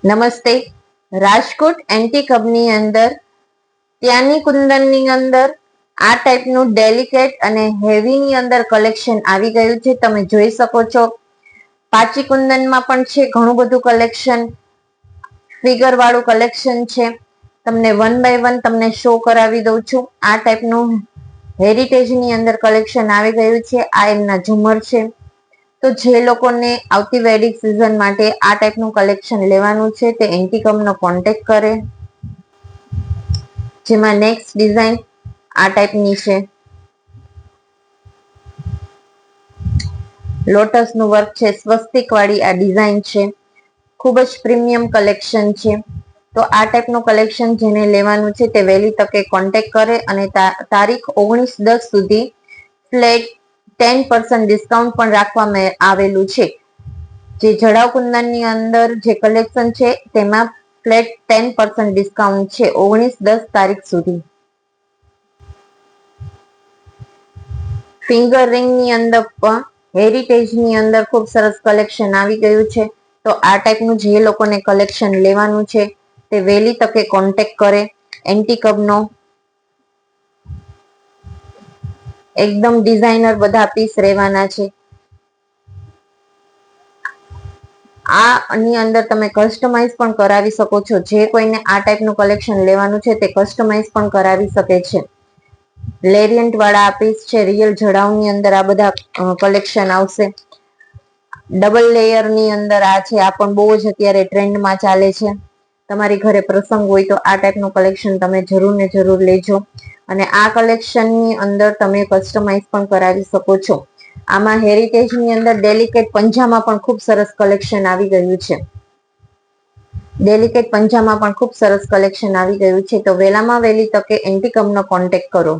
નમસ્તે. રાજકોટ એન્ટિક હબની અંદર ત્યાંની કુંદનની અંદર આ ટાઈપનું ડેલિકેટ અને હેવીની અંદર કલેક્શન આવી ગયું છે. તમે જોઈ શકો છો. પાચી કુંદનમાં પણ છે ઘણું બધું કલેક્શન, ફિગર વાળું કલેક્શન છે. તમને વન બાય વન તમને શો કરાવી દઉં છું. આ ટાઈપનું હેરિટેજની અંદર કલેક્શન આવી ગયું છે. આ એમના ઝુમર છે. તો જે લોકોને આવતી વેડિંગ સિઝન માટે આ ટાઈપનું કલેક્શન લેવાનું છે તે એન્ટિકમનો કોન્ટેક્ટ કરે. જેમાં નેક્સ્ટ ડિઝાઇન આ ટાઈપની છે. લોટસનું વર્ક છે, સ્વસ્તિક વાળી આ ડિઝાઇન છે. ખૂબ જ પ્રીમિયમ કલેક્શન છે. તો આ ટાઈપનું કલેક્શન જેને લેવાનું છે તે વહેલી તકે કોન્ટેક્ટ કરે અને તારીખ 19/10 સુધી ફ્લેટ 10% ડિસ્કાઉન્ટ પણ રાખવામાં આવેલું છે. જે જડાવ કુંદનની અંદર જે કલેક્શન છે તેમાં ફ્લેટ 10% ડિસ્કાઉન્ટ છે 19/10 તારીખ સુધી. ફિંગર રિંગની અંદર પણ હેરિટેજની અંદર ખૂબ સરસ કલેક્શન આવી ગયું છે. તો આ ટાઈપનું જે લોકોને કલેક્શન લેવાનું છે તે વહેલી તકે કોન્ટેક્ટ કરે. એન્ટિક હબનો એકદમ ડિઝાઇનર બધા પીસ રહેવાના છે. આની અંદર તમે કસ્ટમાઇઝ પણ કરાવી શકો છો. જે કોઈને આ ટાઈપનું કલેક્શન લેવાનું છે તે કસ્ટમાઇઝ પણ કરાવી શકે છે. લેરિયન્ટ વાળા આ પીસ છે. રિયલ જડાવની અંદર આ બધા કલેક્શન આવશે. ડબલ લેયરની અંદર આ છે. આ પણ બહુ જ અત્યારે ટ્રેન્ડમાં ચાલે છે. તમારી ઘરે પ્રસંગ હોય તો આ ટાઈપનું કલેક્શન તમે જરૂર ને જરૂર લેજો. અને આ કલેક્શનની અંદર તમે કસ્ટમાઇઝ પણ કરાવી શકો છો. આમાં હેરિટેજની અંદર ડેલિકેટ પંજામાં પણ ખૂબ સરસ કલેક્શન આવી ગયું છે. ડેલિકેટ પંજામાં પણ ખૂબ સરસ કલેક્શન આવી ગયું છે. તો વહેલામાં વહેલી તકે એન્ટિક હબનો કોન્ટેક્ટ કરો.